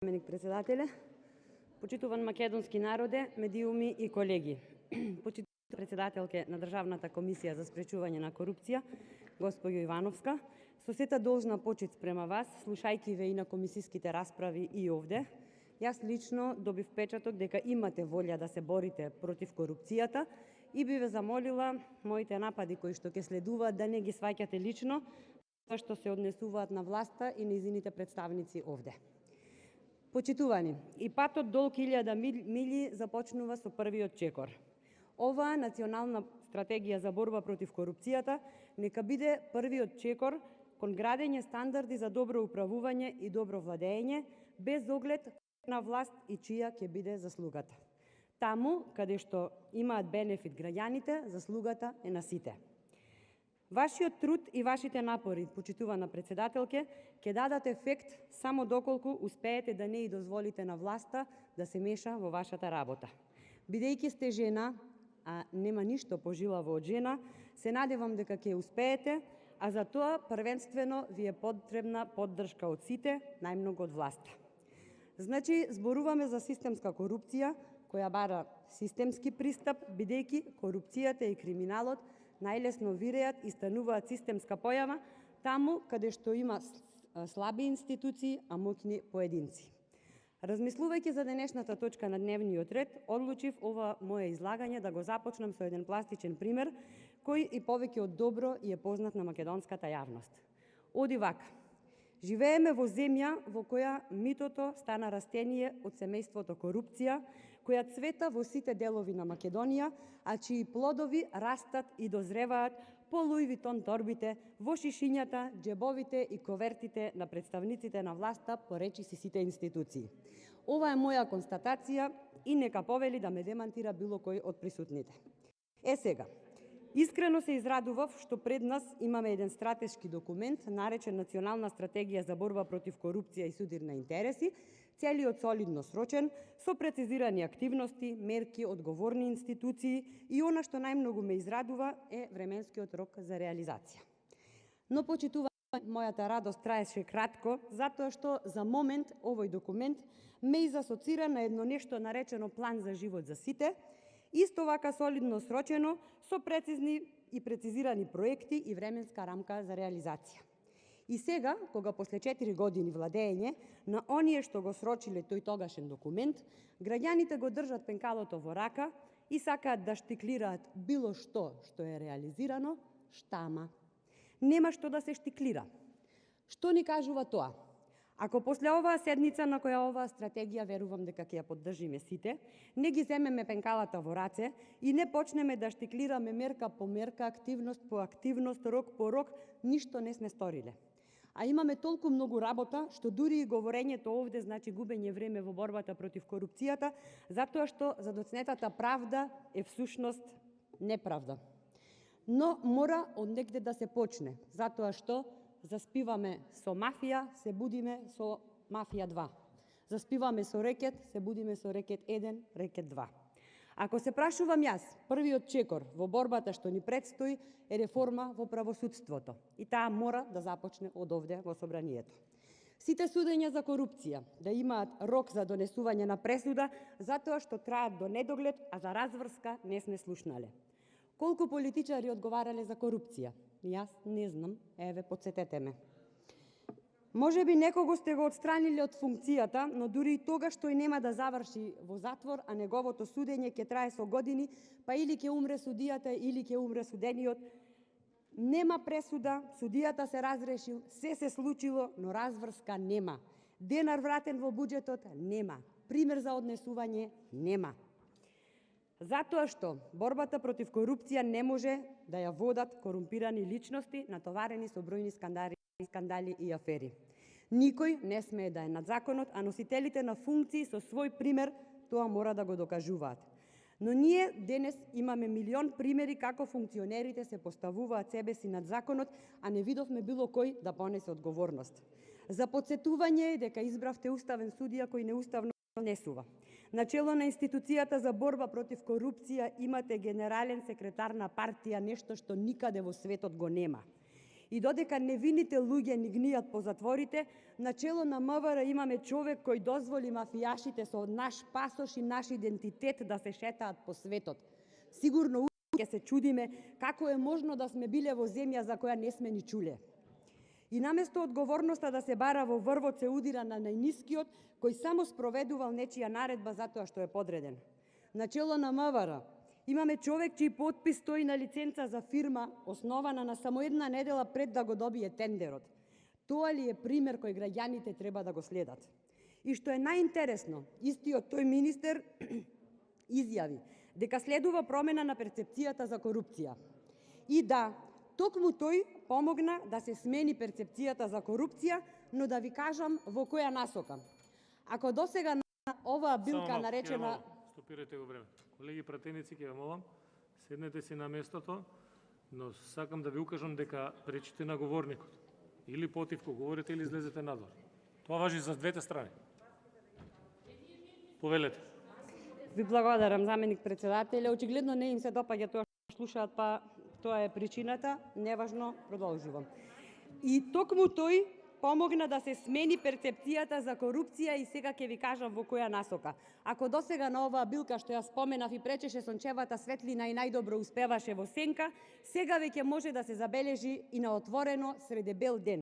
Заменик председателе, почитуван македонски народе, медиуми и колеги. Почитувана председателке на Државната комисија за спречување на корупција, госпоѓо Ивановска, со сета должна почит спрема вас, слушајќи ве и на комисиските расправи и овде, јас лично добив впечаток дека имате волја да се борите против корупцијата и би ве замолила моите напади кои што ќе следуваат да не ги сваќате лично, што се однесуваат на власта и нејзините представници овде. Почитувани, и патот долг 1000 милји започнува со првиот чекор. Оваа национална стратегија за борба против корупцијата нека биде првиот чекор кон градење стандарди за добро управување и добро владење, без оглед на власт и чија ќе биде заслугата. Таму, каде што имаат бенефит граѓаните, заслугата е на сите. Вашиот труд и вашите напори, почитувана председателке, ќе дадат ефект само доколку успеете да не и дозволите на власта да се меша во вашата работа. Бидејќи сте жена, а нема ништо пожилаво од жена, се надевам дека ќе успеете, а за тоа првенствено ви е потребна поддршка од сите, најмногу од власта. Значи, зборуваме за системска корупција, која бара системски пристап, бидејќи корупцијата и криминалот најлесно виреат и стануваат системска појава таму каде што има слаби институции, а моќни поединци. Размислувајќи за денешната точка на дневниот ред, одлучив ова моje излагање да го започнам со еден пластичен пример, кој и повеќе од добро и е познат на македонската јавност. Оди вака. Живееме во земја во која митото стана растение од семејството корупција, која цвета во сите делови на Македонија, а чии плодови растат и дозреваат по Луи Витон торбите, во шишињата, џебовите и ковертите на представниците на власта по речиси сите институции. Ова е моја констатација и нека повели да ме демантира било кој од присутните. Сега, искрено се израдував што пред нас имаме еден стратешки документ, наречен Национална стратегија за борба против корупција и судир на интереси, целиот солидно срочен, со прецизирани активности, мерки, одговорни институции и она што најмногу ме израдува е временскиот рок за реализација. Но почитува, мојата радост траеше кратко, затоа што за момент овој документ ме изасоцира на едно нешто наречено план за живот за сите, исто вака солидно срочено, со прецизни и прецизирани проекти и временска рамка за реализација. И сега, кога после 4 години владење на оние што го срочиле тој тогашен документ, граѓаните го држат пенкалото во рака и сакаат да штиклираат било што е реализирано, штама. Нема што да се штиклира. Што ни кажува тоа? Ако после оваа седница на која оваа стратегија верувам дека ќе ја поддржиме сите, не ги земеме пенкалата во раце и не почнеме да штиклираме мерка по мерка, активност по активност, рок по рок, ништо не сме сториле. А имаме толку многу работа, што дури и говорењето овде значи губење време во борбата против корупцијата, затоа што задоцнетата правда е всушност неправда. Но мора од негде да се почне, затоа што заспиваме со мафија, се будиме со мафија 2. Заспиваме со рекет, се будиме со рекет 1, рекет 2. Ако се прашувам јас, првиот чекор во борбата што ни предстои е реформа во правосудството. И таа мора да започне од овде во собранието. Сите судења за корупција да имаат рок за донесување на пресуда, затоа што траат до недоглед, а за разврска не сме слушнале. Колку политичари одговарале за корупција? Јас не знам, еве, подсетете ме. Може би некого сте го отстраниле од функцијата, но дури и тогаш тој нема да заврши во затвор, а неговото судење ќе трае со години, па или ќе умре судијата, или ќе умре судениот. Нема пресуда, судијата се разрешил, се случило, но разврска нема. Денар вратен во буџетот нема. Пример за однесување нема. Затоа што борбата против корупција не може да ја водат корумпирани личности, натоварени со бројни скандали и афери. Никој не смее да е над законот, а носителите на функции со свој пример тоа мора да го докажуваат. Но ние денес имаме милион примери како функционерите се поставуваат себе си над законот, а не видовме било кој да понесе одговорност. За подсетување е дека избравте уставен судија кој неуставно однесува. Начело на институцијата за борба против корупција имате генерален секретар на партија, нешто што никаде во светот го нема. И додека невините луѓе ни гнијат по затворите, на чело на МВР имаме човек кој дозволи мафијашите со наш пасош и наш идентитет да се шетаат по светот. Сигурно ќе се чудиме како е можно да сме биле во земја за која не сме ни чуле. И наместо одговорноста да се бара во врвот, се удира на најнискиот, кој само спроведувал нечија наредба затоа што е подреден. На чело на МВР имаме човек чиј потпис стои на лиценца за фирма, основана на само една недела пред да го добие тендерот. Тоа ли е пример кој граѓаните треба да го следат? И што е најинтересно, истиот тој министер изјави дека следува промена на перцепцијата за корупција. И да, токму тој помогна да се смени перцепцијата за корупција, но да ви кажам во која насока. Ако досега на оваа билка наречена... Стопирате го време. Колеги пратеници, ќе ве молам, седнете си на местото, но сакам да ви укажам дека пречите на говорникот. Или потивко говорите, или излезете надвор. Тоа важи за двете страни. Повелете. Ви благодарам, заменик председателя. Очигледно не им се допаѓа тоа што слушаат, па тоа е причината. Неважно, продолжувам. И токму тој помогна да се смени перцепцијата за корупција и сега ќе ви кажам во која насока. Ако досега на оваа билка што ја споменав и пречеше сончевата светлина и најдобро успеваше во сенка, сега веќе може да се забележи и на отворено среде бел ден.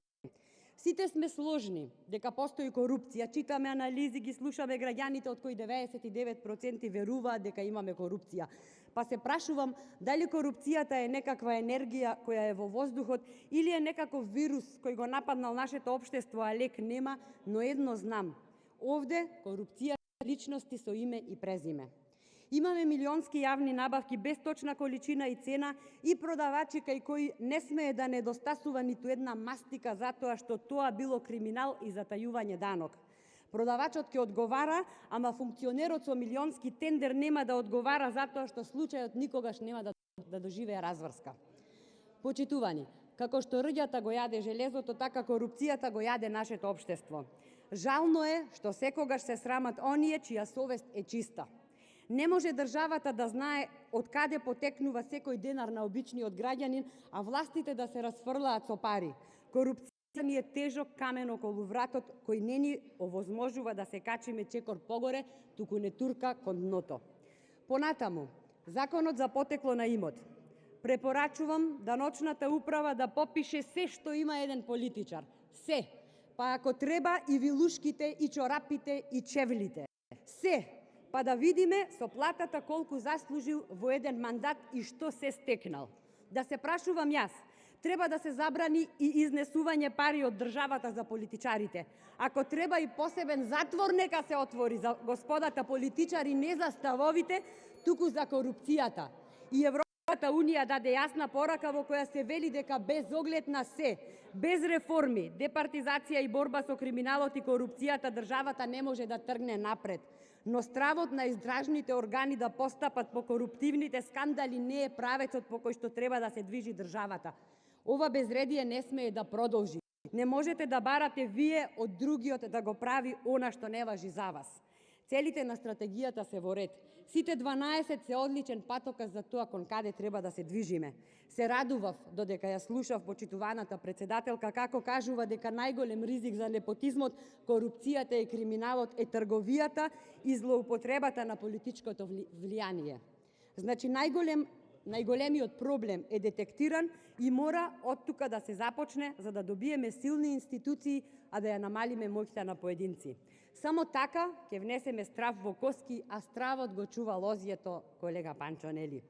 Сите сме сложни дека постои корупција, читаме анализи, ги слушаме граѓаните од кои 99% веруваат дека имаме корупција. Па се прашувам дали корупцијата е некаква енергија која е во воздухот или е некаков вирус кој го нападнал нашето општество, а лек нема, но едно знам. Овде корупција е личности со име и презиме. Имаме милионски јавни набавки без точна количина и цена и продавачи кај кои не смее да недостасува ниту една мастика затоа што тоа било криминал и затајување данок. Продавачот ќе одговара, ама функционерот со милионски тендер нема да одговара затоа што случајот никогаш нема да доживее разврска. Почитувани, како што рѓата го јаде железото, така корупцијата го јаде нашето општество. Жално е што секогаш се срамат оние чија совест е чиста. Не може државата да знае од каде потекнува секој денар на обичниот граѓанин, а властите да се расфрлаат со пари. Корупција ни е тежок камен околу вратот кој не ни овозможува да се качиме чекор погоре, туку не турка кон дното. Понатаму, законот за потекло на имот. Препорачувам даночната управа да попише се што има еден политичар. Се. Па ако треба и вилушките, и чорапите, и чевлите. Се. Па да видиме со платата колку заслужил во еден мандат и што се стекнал. Да се прашувам јас, треба да се забрани и изнесување пари од државата за политичарите. Ако треба и посебен затвор нека се отвори за господата политичари, не за ставовите, туку за корупцијата. И Европската Унија даде јасна порака во која се вели дека без оглед на се, без реформи, департизација и борба со криминалот и корупцијата, државата не може да тргне напред. Но стравот на издржните органи да постапат по коруптивните скандали не е правецот по кој што треба да се движи државата. Ова безредие не смее да продолжи. Не можете да барате вие од другиот да го прави она што не важи за вас. Целите на стратегијата се во ред. Сите 12 се одличен патоказ за тоа кон каде треба да се движиме. Се радував додека ја слушав почитуваната председателка како кажува дека најголем ризик за непотизмот, корупцијата и криминалот е трговијата и злоупотребата на политичкото влијание. Значи најголемиот проблем е детектиран и мора од тука да се започне за да добиеме силни институции, а да ја намалиме моќта на поединци. Само така ќе внесеме страв во коски, а стравот го чува лозјето, колега Панчо, нели?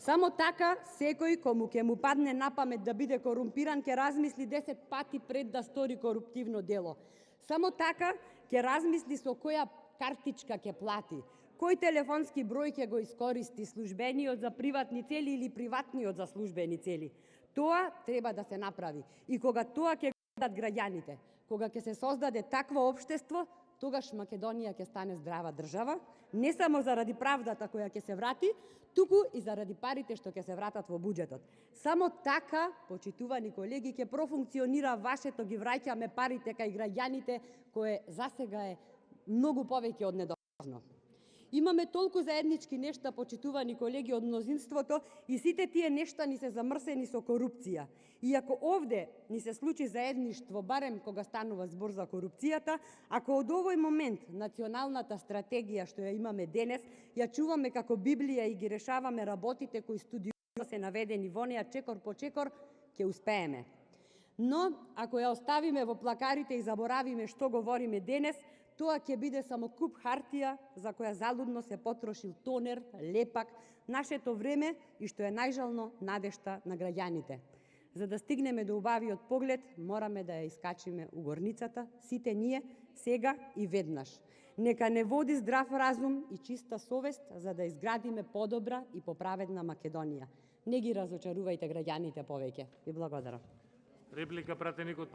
Само така секој кому ќе му падне на памет да биде корумпиран ќе размисли 10 пати пред да стори коруптивно дело. Само така ќе размисли со која картичка ќе плати, кој телефонски број ќе го искористи, службениот за приватни цели или приватниот за службени цели. Тоа треба да се направи. И кога тоа ќе гледат граѓаните, кога ќе се создаде такво општество, тогаш Македонија ќе стане здрава држава, не само заради правдата која ќе се врати, туку и заради парите што ќе се вратат во буџетот. Само така, почитувани колеги, ќе профункционира вашето ги враќаме парите кај граѓаните, кое засега е многу повеќе од недостатно. Имаме толку заеднички нешта, почитувани колеги од мнозинството, и сите тие нешта ни се замрсени со корупција. И ако овде ни се случи заедништво, барем кога станува збор за корупцијата, ако од овој момент националната стратегија што ја имаме денес, ја чуваме како Библија и ги решаваме работите кои студиозно се наведени во неа чекор по чекор, ќе успееме. Но, ако ја оставиме во плакарите и заборавиме што говориме денес, тоа ќе биде само куп хартија за која залудно се потрошил тонер, лепак, нашето време и што е најжално надежта на граѓаните. За да стигнеме до убавиот поглед, мораме да ја искачиме у горницата, сите ние, сега и веднаш. Нека не води здрав разум и чиста совест за да изградиме подобра и поправедна Македонија. Не ги разочарувајте граѓаните повеќе. Ви благодарам. Реплика пратеник од